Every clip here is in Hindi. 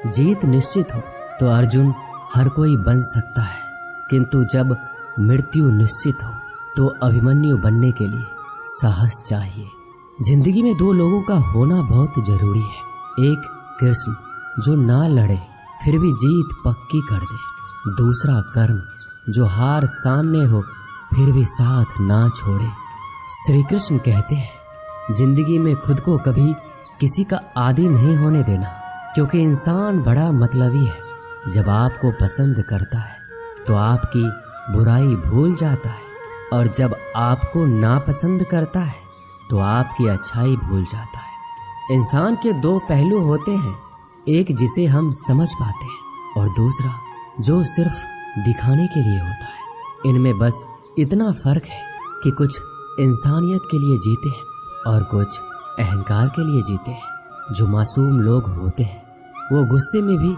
जीत निश्चित हो तो अर्जुन हर कोई बन सकता है, किंतु जब मृत्यु निश्चित हो तो अभिमन्यु बनने के लिए साहस चाहिए। जिंदगी में दो लोगों का होना बहुत जरूरी है। एक कृष्ण जो ना लड़े फिर भी जीत पक्की कर दे, दूसरा कर्ण जो हार सामने हो फिर भी साथ ना छोड़े। श्री कृष्ण कहते हैं जिंदगी में खुद को कभी किसी का आदी नहीं होने देना, क्योंकि इंसान बड़ा मतलबी है। जब आपको पसंद करता है तो आपकी बुराई भूल जाता है, और जब आपको नापसंद करता है तो आपकी अच्छाई भूल जाता है। इंसान के दो पहलू होते हैं, एक जिसे हम समझ पाते हैं और दूसरा जो सिर्फ दिखाने के लिए होता है। इनमें बस इतना फर्क है कि कुछ इंसानियत के लिए जीते हैं और कुछ अहंकार के लिए जीते हैं। जो मासूम लोग होते हैं वो गुस्से में भी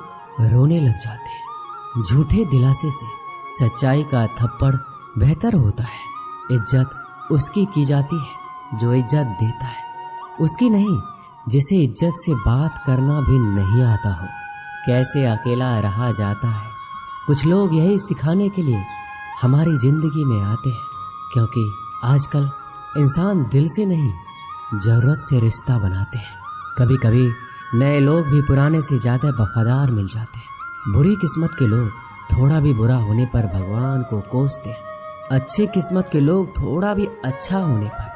रोने लग जाते हैं। झूठे दिलासे से सच्चाई का थप्पड़ बेहतर होता है। इज्जत उसकी की जाती है जो इज्जत देता है, उसकी नहीं जिसे इज्जत से बात करना भी नहीं आता हो। कैसे अकेला रहा जाता है। कुछ लोग यही सिखाने के लिए हमारी जिंदगी में आते हैं, क्योंकि आजकल इंसान दिल से नहीं जरूरत से रिश्ता बनाते हैं। कभी कभी नए लोग भी पुराने से ज्यादा वफादार मिल जाते हैं। बुरी किस्मत के लोग थोड़ा भी बुरा होने पर भगवान को कोसते हैं। अच्छी किस्मत के लोग थोड़ा भी अच्छा होने पर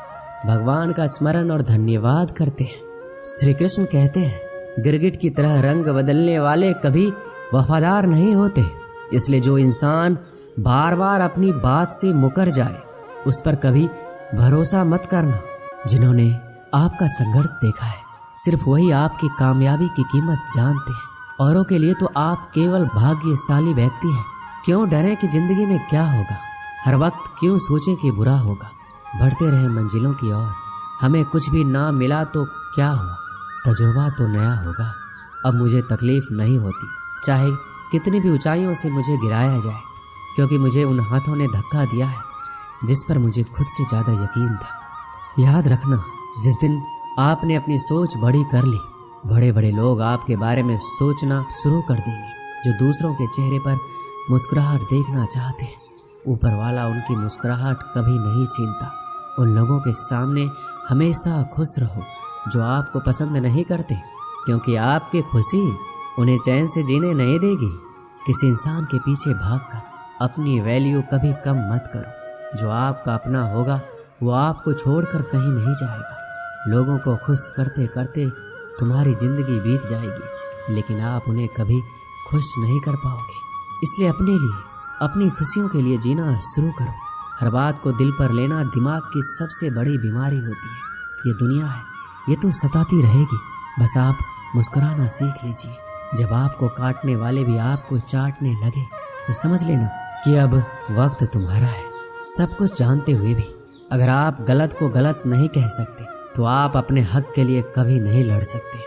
भगवान का स्मरण और धन्यवाद करते हैं। श्री कृष्ण कहते हैं गिरगिट की तरह रंग बदलने वाले कभी वफादार नहीं होते। इसलिए जो इंसान बार बार अपनी बात से मुकर जाए उस पर कभी भरोसा मत करना। जिन्होंने आपका संघर्ष देखा है सिर्फ वही आपकी कामयाबी की कीमत जानते हैं। औरों के लिए तो आप केवल भाग्यशाली व्यक्ति हैं। क्यों डरें कि जिंदगी में क्या होगा, हर वक्त क्यों सोचें कि बुरा होगा। बढ़ते रहे मंजिलों की ओर। हमें कुछ भी ना मिला तो क्या हुआ, तजुर्बा तो नया होगा। अब मुझे तकलीफ नहीं होती चाहे कितनी भी ऊंचाइयों से मुझे गिराया जाए, क्योंकि मुझे उन हाथों ने धक्का दिया है जिस पर मुझे खुद से ज्यादा यकीन था। याद रखना, जिस दिन आपने अपनी सोच बड़ी कर ली, बड़े बड़े लोग आपके बारे में सोचना शुरू कर देंगे। जो दूसरों के चेहरे पर मुस्कुराहट देखना चाहते हैं, ऊपर वाला उनकी मुस्कुराहट कभी नहीं छीनता। उन लोगों के सामने हमेशा खुश रहो जो आपको पसंद नहीं करते, क्योंकि आपकी खुशी उन्हें चैन से जीने नहीं देगी। किसी इंसान के पीछे भागकर अपनी वैल्यू कभी कम मत करो। जो आपका अपना होगा वो आपको छोड़कर कहीं नहीं जाएगा। लोगों को खुश करते करते तुम्हारी जिंदगी बीत जाएगी, लेकिन आप उन्हें कभी खुश नहीं कर पाओगे। इसलिए अपने लिए, अपनी खुशियों के लिए जीना शुरू करो। हर बात को दिल पर लेना दिमाग की सबसे बड़ी बीमारी होती है। ये दुनिया है, ये तो सताती रहेगी, बस आप मुस्कुराना सीख लीजिए। जब आपको काटने वाले भी आपको चाटने लगे तो समझ लेना कि अब वक्त तुम्हारा है। सब कुछ जानते हुए भी अगर आप गलत को गलत नहीं कह सकते तो आप अपने हक के लिए कभी नहीं लड़ सकते।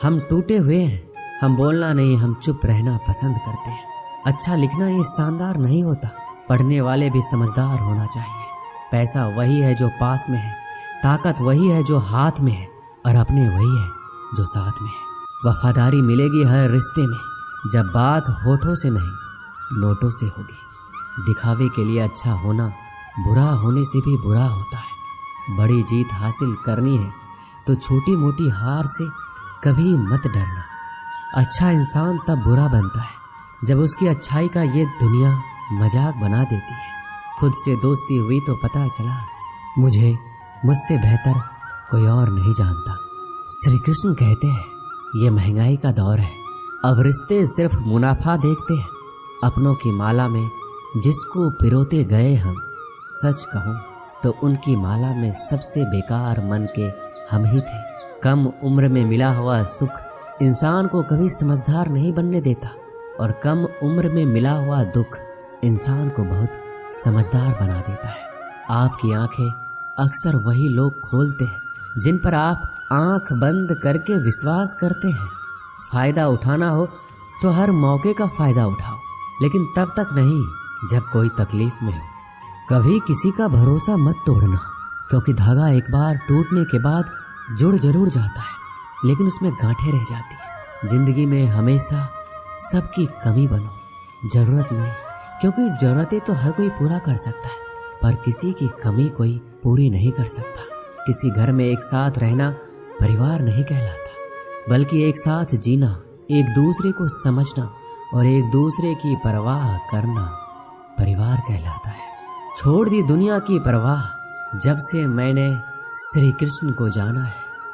हम टूटे हुए हैं, हम बोलना नहीं, हम चुप रहना पसंद करते हैं। अच्छा लिखना ये शानदार नहीं होता, पढ़ने वाले भी समझदार होना चाहिए। पैसा वही है जो पास में है, ताकत वही है जो हाथ में है, और अपने वही है जो साथ में है। वफादारी मिलेगी हर रिश्ते में जब बात होठों से नहीं नोटों से होगी। दिखावे के लिए अच्छा होना बुरा होने से भी बुरा होता है। बड़ी जीत हासिल करनी है तो छोटी मोटी हार से कभी मत डरना। अच्छा इंसान तब बुरा बनता है जब उसकी अच्छाई का ये दुनिया मजाक बना देती है। खुद से दोस्ती हुई तो पता चला मुझे मुझसे बेहतर कोई और नहीं जानता। श्री कृष्ण कहते हैं ये महंगाई का दौर है, अब रिश्ते सिर्फ मुनाफा देखते हैं। अपनों की माला में जिसको पिरोते गए हम, सच कहूं तो उनकी माला में सबसे बेकार मन के हम ही थे। कम उम्र में मिला हुआ सुख इंसान को कभी समझदार नहीं बनने देता, और कम उम्र में मिला हुआ दुख इंसान को बहुत समझदार बना देता है। आपकी आंखें अक्सर वही लोग खोलते हैं जिन पर आप आंख बंद करके विश्वास करते हैं। फायदा उठाना हो तो हर मौके का फायदा उठाओ, लेकिन तब तक नहीं जब कोई तकलीफ में हो। कभी किसी का भरोसा मत तोड़ना, क्योंकि धागा एक बार टूटने के बाद जुड़ जरूर जाता है, लेकिन उसमें गांठें रह जाती है। जिंदगी में हमेशा सबकी कमी बनो, जरूरत नहीं, क्योंकि जरूरतें तो हर कोई पूरा कर सकता है, पर किसी की कमी कोई पूरी नहीं कर सकता। किसी घर में एक साथ रहना परिवार नहीं कहलाता, बल्कि एक साथ जीना, एक दूसरे को समझना और एक दूसरे की परवाह करना परिवार कहलाता है। छोड़ दी दुनिया की परवाह जब से मैंने श्री कृष्ण को जाना है।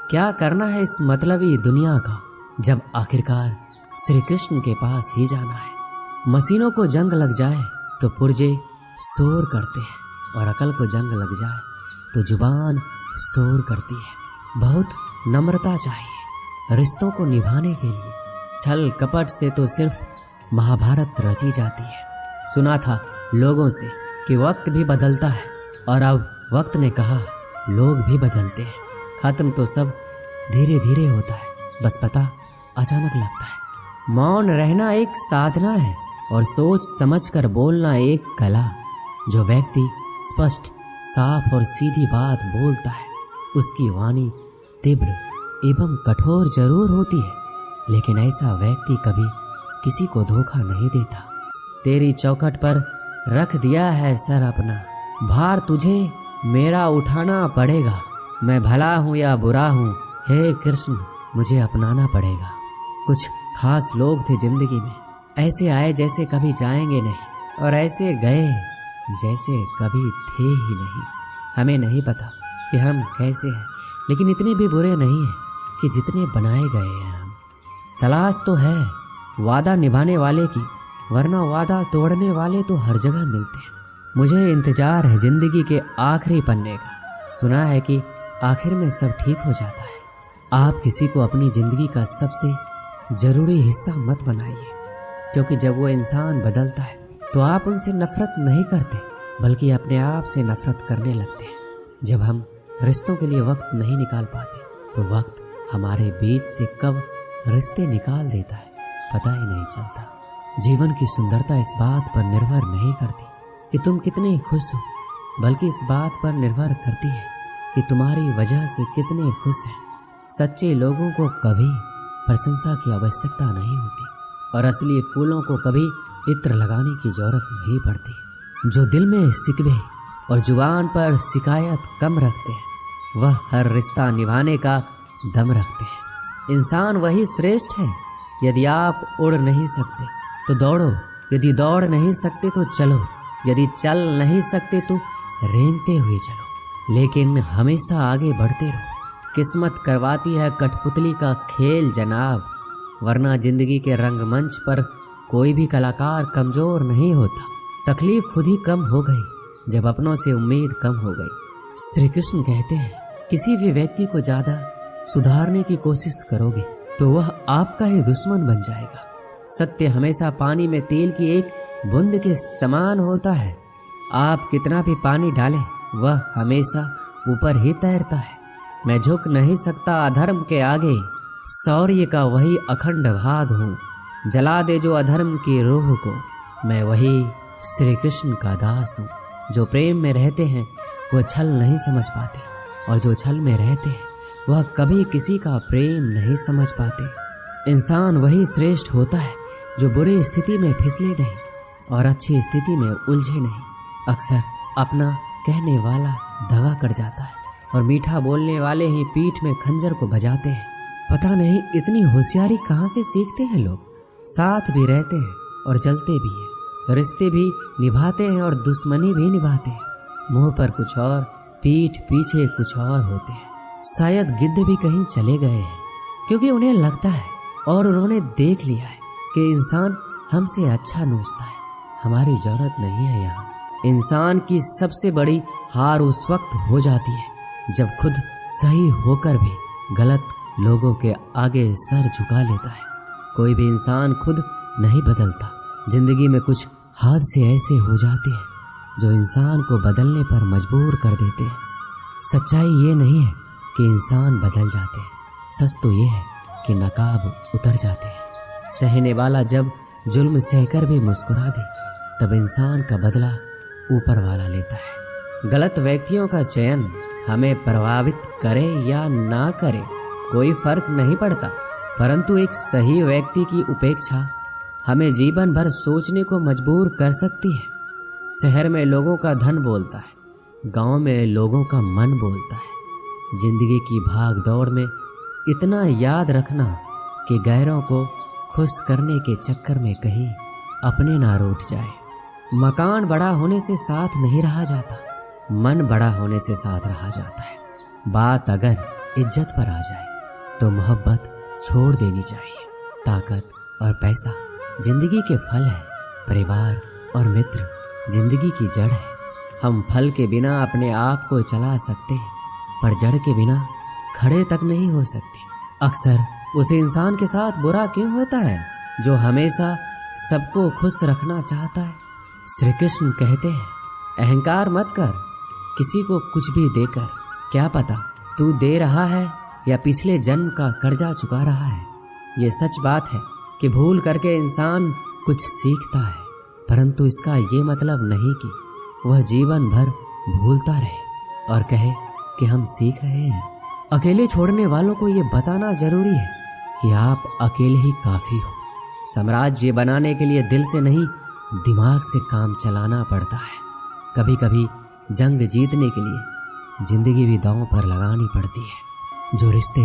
क्या करना है इस मतलबी दुनिया का, जब आखिरकार श्री कृष्ण के पास ही जाना है। मशीनों को जंग लग जाए तो पुर्जे शोर करते हैं, और अकल को जंग लग जाए तो जुबान शोर करती है। बहुत नम्रता चाहिए रिश्तों को निभाने के लिए। छल कपट से तो सिर्फ महाभारत रची जाती है। सुना था लोगों से कि वक्त भी बदलता है, और अब वक्त ने कहा लोग भी बदलते हैं। खत्म तो सब धीरे धीरे होता है, बस पता अचानक लगता है। मौन रहना एक साधना है, और सोच समझकर बोलना एक कला। जो व्यक्ति स्पष्ट, साफ और सीधी बात बोलता है, उसकी वाणी तीव्र एवं कठोर जरूर होती है, लेकिन ऐसा व्यक्ति कभी किसी को धोखा नहीं देता। तेरी चौखट पर रख दिया है सर अपना, भार तुझे मेरा उठाना पड़ेगा। मैं भला हूँ या बुरा हूँ, हे कृष्ण मुझे अपनाना पड़ेगा। कुछ खास लोग थे जिंदगी में, ऐसे आए जैसे कभी जाएंगे नहीं, और ऐसे गए जैसे कभी थे ही नहीं। हमें नहीं पता कि हम कैसे हैं, लेकिन इतने भी बुरे नहीं हैं कि जितने बनाए गए हैं हम। तलाश तो है वादा निभाने वाले की, वरना वादा तोड़ने वाले तो हर जगह मिलते हैं। मुझे इंतजार है जिंदगी के आखिरी पन्ने का। सुना है कि आखिर में सब ठीक हो जाता है। आप किसी को अपनी जिंदगी का सबसे जरूरी हिस्सा मत बनाइए, क्योंकि जब वो इंसान बदलता है तो आप उनसे नफरत नहीं करते, बल्कि अपने आप से नफरत करने लगते हैं। जब हम रिश्तों के लिए वक्त नहीं निकाल पाते तो वक्त हमारे बीच से कब रिश्ते निकाल देता है पता ही नहीं चलता। जीवन की सुंदरता इस बात पर निर्भर नहीं करती कि तुम कितने खुश हो, बल्कि इस बात पर निर्भर करती है कि तुम्हारी वजह से कितने खुश हैं। सच्चे लोगों को कभी प्रशंसा की आवश्यकता नहीं होती, और असली फूलों को कभी इत्र लगाने की जरूरत नहीं पड़ती। जो दिल में शिकवे और जुबान पर शिकायत कम रखते हैं, वह हर रिश्ता निभाने का दम रखते हैं। इंसान वही श्रेष्ठ है। यदि आप उड़ नहीं सकते तो दौड़ो, यदि दौड़ नहीं सकते तो चलो, यदि चल नहीं सकते तो रेंगते हुए चलो, लेकिन हमेशा आगे बढ़ते रहो। किस्मत करवाती है कठपुतली का खेल जनाब, वरना जिंदगी के रंगमंच पर कोई भी कलाकार कमजोर नहीं होता। तकलीफ खुद ही कम हो गई जब अपनों से उम्मीद कम हो गई। श्री कृष्ण कहते हैं, किसी भी व्यक्ति को ज्यादा सुधारने की कोशिश करोगे तो वह आपका ही दुश्मन बन जाएगा। सत्य हमेशा पानी में तेल की एक बूंद के समान होता है। आप कितना भी पानी डालें, वह हमेशा ऊपर ही तैरता है। मैं झुक नहीं सकता अधर्म के आगे, शौर्य का वही अखंड भाग हूँ। जला दे जो अधर्म की रूह को, मैं वही श्री कृष्ण का दास हूँ। जो प्रेम में रहते हैं वह छल नहीं समझ पाते, और जो छल में रहते हैं वह कभी किसी का प्रेम नहीं समझ पाते। इंसान वही श्रेष्ठ होता है जो बुरी स्थिति में फिसले नहीं और अच्छी स्थिति में उलझे नहीं। अक्सर अपना कहने वाला दगा कर जाता है, और मीठा बोलने वाले ही पीठ में खंजर को बजाते हैं। पता नहीं इतनी होशियारी कहाँ से सीखते हैं लोग। साथ भी रहते हैं और जलते भी हैं, रिश्ते भी निभाते हैं और दुश्मनी भी निभाते हैं। मुंह पर कुछ और, पीठ पीछे कुछ और होते हैं। शायद गिद्ध भी कहीं चले गए हैं, क्योंकि उन्हें लगता है और उन्होंने देख लिया है कि इंसान हमसे अच्छा नोचता है। हमारी जरूरत नहीं है यहाँ। इंसान की सबसे बड़ी हार उस वक्त हो जाती है जब खुद सही होकर भी गलत लोगों के आगे सर झुका लेता है। कोई भी इंसान खुद नहीं बदलता। जिंदगी में कुछ हादसे ऐसे हो जाते हैं जो इंसान को बदलने पर मजबूर कर देते हैं। सच्चाई ये नहीं है कि इंसान बदल जाते हैं, सच तो ये है कि नकाब उतर जाते हैं। सहने वाला जब जुल्म सहकर भी मुस्कुरा दे, तब इंसान का बदला ऊपर वाला लेता है। गलत व्यक्तियों का चयन हमें प्रभावित करे या ना करे कोई फर्क नहीं पड़ता, परंतु एक सही व्यक्ति की उपेक्षा हमें जीवन भर सोचने को मजबूर कर सकती है। शहर में लोगों का धन बोलता है, गांव में लोगों का मन बोलता है। जिंदगी की भाग दौड़ में इतना याद रखना कि गैरों को खुश करने के चक्कर में कहीं अपने ना रूठ जाए। मकान बड़ा होने से साथ नहीं रहा जाता, मन बड़ा होने से साथ रहा जाता है। बात अगर इज्जत पर आ जाए तो मोहब्बत छोड़ देनी चाहिए। ताकत और पैसा जिंदगी के फल है, परिवार और मित्र जिंदगी की जड़ है। हम फल के बिना अपने आप को चला सकते हैं, पर जड़ के बिना खड़े तक नहीं हो सकते। अक्सर उस इंसान के साथ बुरा क्यों होता है जो हमेशा सबको खुश रखना चाहता है। श्री कृष्ण कहते हैं, अहंकार मत कर, किसी को कुछ भी देकर। क्या पता तू दे रहा है या पिछले जन्म का कर्जा चुका रहा है। ये सच बात है कि भूल करके इंसान कुछ सीखता है, परंतु इसका ये मतलब नहीं कि वह जीवन भर भूलता रहे और कहे कि हम सीख रहे हैं। अकेले छोड़ने वालों को ये बताना जरूरी है कि आप अकेले ही काफी हो। साम्राज्य बनाने के लिए दिल से नहीं, दिमाग से काम चलाना पड़ता है। कभी कभी जंग जीतने के लिए जिंदगी भी दांव पर लगानी पड़ती है। जो रिश्ते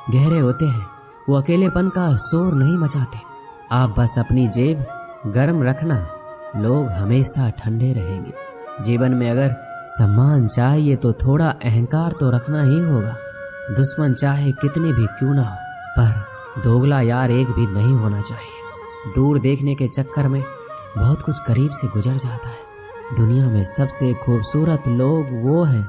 गहरे होते हैं वो अकेलेपन का शोर नहीं मचाते। आप बस अपनी जेब गर्म रखना, लोग हमेशा ठंडे रहेंगे। जीवन में अगर सम्मान चाहिए तो थोड़ा अहंकार तो रखना ही होगा। दुश्मन चाहे कितने भी क्यों ना हो, पर दोगला यार एक भी नहीं होना चाहिए। दूर देखने के चक्कर में बहुत कुछ करीब से गुजर जाता है। दुनिया में सबसे खूबसूरत लोग वो हैं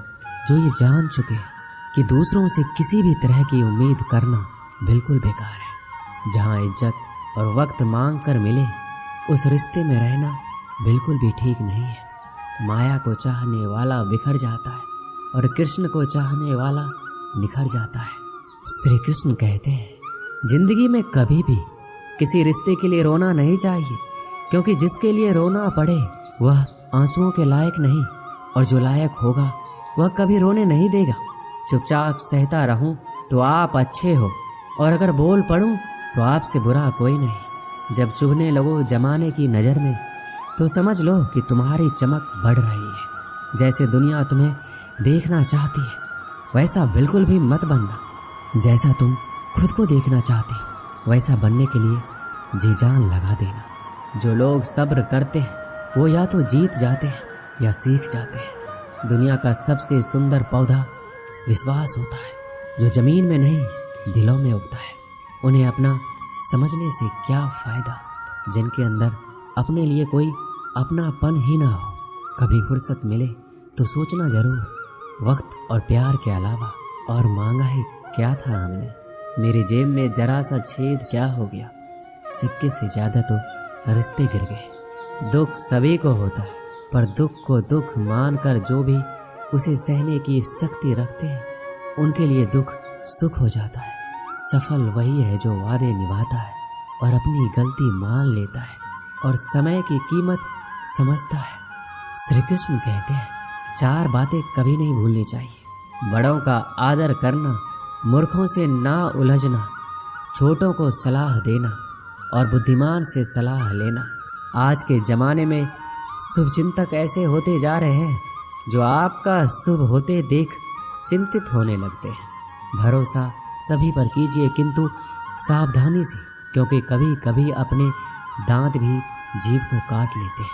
जो ये जान चुके हैं कि दूसरों से किसी भी तरह की उम्मीद करना बिल्कुल बेकार है। जहाँ इज्जत और वक्त मांग कर मिले उस रिश्ते में रहना बिल्कुल भी ठीक नहीं है। माया को चाहने वाला बिखर जाता है और कृष्ण को चाहने वाला निखर जाता है। श्री कृष्ण कहते हैं, जिंदगी में कभी भी किसी रिश्ते के लिए रोना नहीं चाहिए, क्योंकि जिसके लिए रोना पड़े वह आंसुओं के लायक नहीं, और जो लायक होगा वह कभी रोने नहीं देगा। चुपचाप सहता रहूं तो आप अच्छे हो, और अगर बोल पड़ूं तो आपसे बुरा कोई नहीं। जब चुभने लगो जमाने की नज़र में तो समझ लो कि तुम्हारी चमक बढ़ रही है। जैसे दुनिया तुम्हें देखना चाहती है वैसा बिल्कुल भी मत बनना। जैसा तुम खुद को देखना चाहते हो वैसा बनने के लिए जी जान लगा देना। जो लोग सब्र करते हैं वो या तो जीत जाते हैं या सीख जाते हैं। दुनिया का सबसे सुंदर पौधा विश्वास होता है, जो जमीन में नहीं दिलों में उगता है। उन्हें अपना समझने से क्या फायदा जिनके अंदर अपने लिए कोई अपनापन ही ना हो। कभी फुर्सत मिले तो सोचना जरूर, वक्त और प्यार के अलावा और मांगा ही क्या था हमने। मेरी जेब में जरा सा छेद क्या हो गया, सिक्के से ज्यादा तो रिश्ते गिर गए। दुख सभी को होता है, पर दुख को दुख मानकर जो भी उसे सहने की शक्ति रखते हैं उनके लिए दुख सुख हो जाता है। सफल वही है जो वादे निभाता है और अपनी गलती मान लेता है और समय की कीमत समझता है। श्री कृष्ण कहते हैं, 4 बातें कभी नहीं भूलनी चाहिए। बड़ों का आदर करना, मूर्खों से ना उलझना, छोटों को सलाह देना और बुद्धिमान से सलाह लेना। आज के जमाने में शुभचिंतक ऐसे होते जा रहे हैं जो आपका शुभ होते देख चिंतित होने लगते हैं। भरोसा सभी पर कीजिए, किंतु सावधानी से, क्योंकि कभी कभी अपने दांत भी जीभ को काट लेते हैं।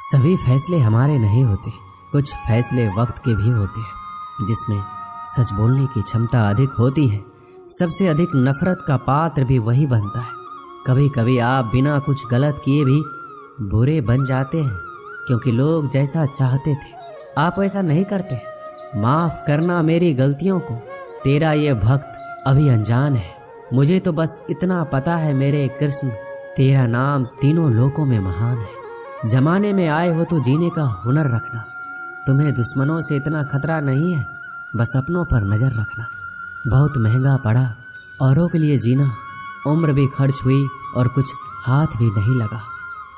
सभी फैसले हमारे नहीं होते, कुछ फैसले वक्त के भी होते हैं जिसमें सच बोलने की क्षमता अधिक होती है। सबसे अधिक नफरत का पात्र भी वही बनता है। कभी कभी आप बिना कुछ गलत किए भी बुरे बन जाते हैं, क्योंकि लोग जैसा चाहते थे आप वैसा नहीं करते। माफ करना मेरी गलतियों को, तेरा ये भक्त अभी अनजान है। मुझे तो बस इतना पता है मेरे कृष्ण, तेरा नाम तीनों लोकों में महान है। जमाने में आए हो तो जीने का हुनर रखना। तुम्हें दुश्मनों से इतना खतरा नहीं है, बस अपनों पर नजर रखना। बहुत महंगा पड़ा औरों के लिए जीना, उम्र भी खर्च हुई और कुछ हाथ भी नहीं लगा।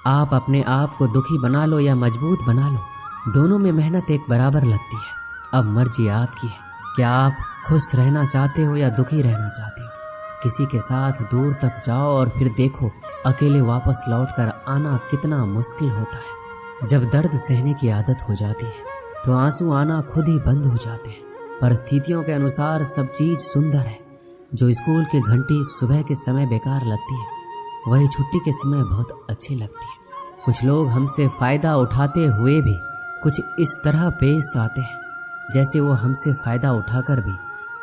आप अपने आप को दुखी बना लो या मजबूत बना लो, दोनों में मेहनत एक बराबर लगती है। अब मर्जी आपकी है, क्या आप खुश रहना चाहते हो या दुखी रहना चाहते हो? किसी के साथ दूर तक जाओ और फिर देखो अकेले वापस लौटकर आना कितना मुश्किल होता है। जब दर्द सहने की आदत हो जाती है तो आंसू आना खुद ही बंद हो जाते हैं। परिस्थितियों के अनुसार सब चीज सुंदर है। जो स्कूल की घंटी सुबह के समय बेकार लगती है, वही छुट्टी के समय बहुत अच्छी लगती है। कुछ लोग हमसे फायदा उठाते हुए भी कुछ इस तरह पेश आते हैं जैसे वो हमसे फायदा उठाकर भी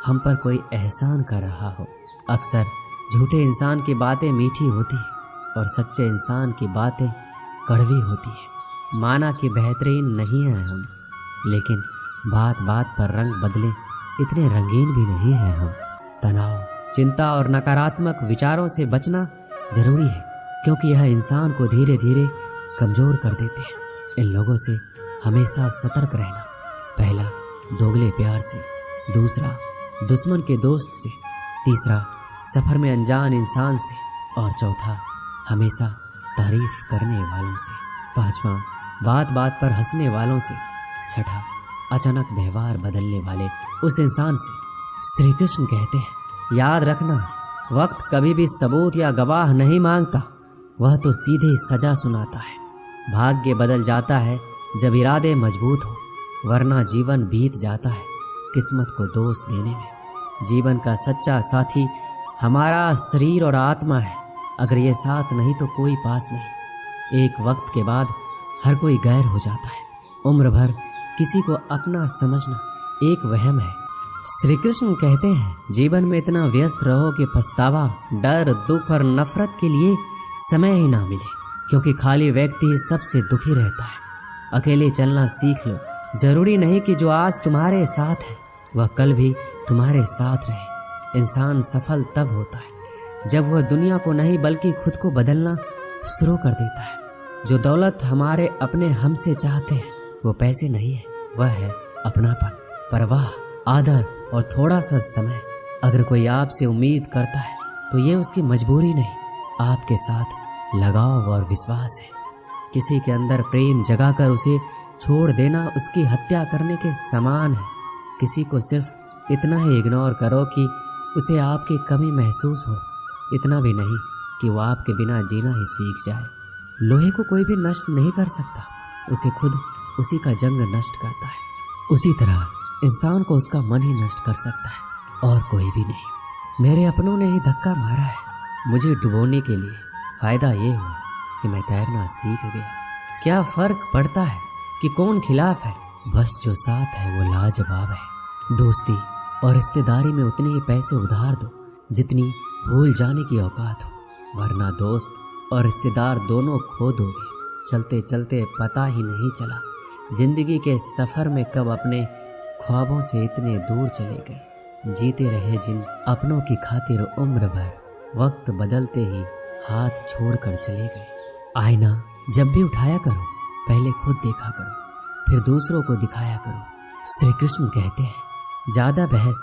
हम पर कोई एहसान कर रहा हो। अक्सर झूठे इंसान की बातें मीठी होती है और सच्चे इंसान की बातें कड़वी होती है। माना कि बेहतरीन नहीं है हम, लेकिन बात बात पर रंग बदले इतने रंगीन भी नहीं है हम। तनाव, चिंता और नकारात्मक विचारों से बचना जरूरी है, क्योंकि यह इंसान को धीरे धीरे कमजोर कर देते हैं। इन लोगों से हमेशा सतर्क रहना। पहला, दोगले प्यार से। दूसरा, दुश्मन के दोस्त से। तीसरा, सफर में अनजान इंसान से। और चौथा, हमेशा तारीफ करने वालों से। पांचवा, बात बात पर हंसने वालों से। छठा, अचानक व्यवहार बदलने वाले उस इंसान से। श्री कृष्ण कहते हैं, याद रखना, वक्त कभी भी सबूत या गवाह नहीं मांगता, वह तो सीधे सजा सुनाता है। भाग्य बदल जाता है जब इरादे मजबूत हो, वरना जीवन बीत जाता है किस्मत को दोष देने में। जीवन का सच्चा साथी हमारा शरीर और आत्मा है। अगर ये साथ नहीं तो कोई पास नहीं। एक वक्त के बाद हर कोई गैर हो जाता है। उम्र भर किसी को अपना समझना एक वहम है। श्री कृष्ण कहते हैं, जीवन में इतना व्यस्त रहो कि पछतावा, डर, दुख और नफरत के लिए समय ही ना मिले, क्योंकि खाली व्यक्ति सबसे दुखी रहता है। अकेले चलना सीख लो। जरूरी नहीं कि जो आज तुम्हारे साथ है वह कल भी तुम्हारे साथ रहे। इंसान सफल तब होता है जब वह दुनिया को नहीं बल्कि खुद को बदलना शुरू कर देता है। जो दौलत हमारे अपने हमसे चाहते हैं वो पैसे नहीं है, वह है अपनापन, परवाह, आदर और थोड़ा सा समय। अगर कोई आपसे उम्मीद करता है तो ये उसकी मजबूरी नहीं, आपके साथ लगाव और विश्वास है। किसी के अंदर प्रेम जगाकर उसे छोड़ देना उसकी हत्या करने के समान है। किसी को सिर्फ इतना ही इग्नोर करो कि उसे आपकी कमी महसूस हो, इतना भी नहीं कि वो आपके बिना जीना ही सीख जाए। लोहे को कोई भी नष्ट नहीं कर सकता, उसे खुद उसी का जंग नष्ट करता है। उसी तरह इंसान को उसका मन ही नष्ट कर सकता है और कोई भी नहीं। मेरे अपनों ने ही धक्का मारा है मुझे डुबोने के लिए। फायदा ये हुआ कि मैं तैरना सीख गया। क्या फर्क पड़ता है कि कौन खिलाफ है, बस जो साथ है वो लाजवाब है। दोस्ती और रिश्तेदारी में उतने ही पैसे उधार दो जितनी भूल जाने की औकात हो, वरना दोस्त और रिश्तेदार दोनों खो दोगे। चलते चलते पता ही नहीं चला जिंदगी के सफर में कब अपने ख्वाबों से इतने दूर चले गए। जीते रहे जिन अपनों की खातिर उम्र भर, वक्त बदलते ही हाथ छोड़कर चले गए। आईना जब भी उठाया करो, पहले खुद देखा करो, फिर दूसरों को दिखाया करो। श्री कृष्ण कहते हैं, ज्यादा बहस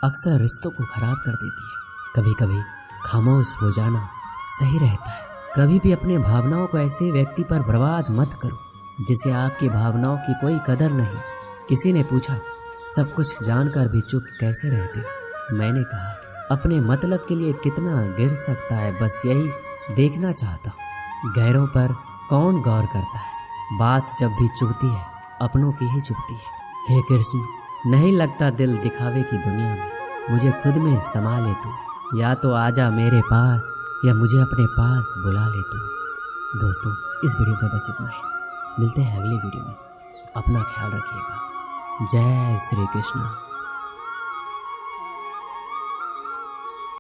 अक्सर रिश्तों को खराब कर देती है। कभी कभी खामोश हो जाना सही रहता है। कभी भी अपने भावनाओं को ऐसे व्यक्ति पर बर्बाद मत करो जिसे आपकी भावनाओं की कोई कदर नहीं। किसी ने पूछा, सब कुछ जानकर भी चुप कैसे रहते हो? मैंने कहा, अपने मतलब के लिए कितना गिर सकता है, बस यही देखना चाहता हूँ। गैरों पर कौन गौर करता है? बात जब भी चुभती है अपनों की ही चुभती है। हे कृष्ण, नहीं लगता दिल दिखावे की दुनिया में, मुझे खुद में समा ले तू। या तो आजा मेरे पास या मुझे अपने पास बुला ले तू। दोस्तों, इस वीडियो में बस इतना ही। मिलते हैं अगले वीडियो में। अपना ख्याल रखिएगा। जय श्री कृष्ण।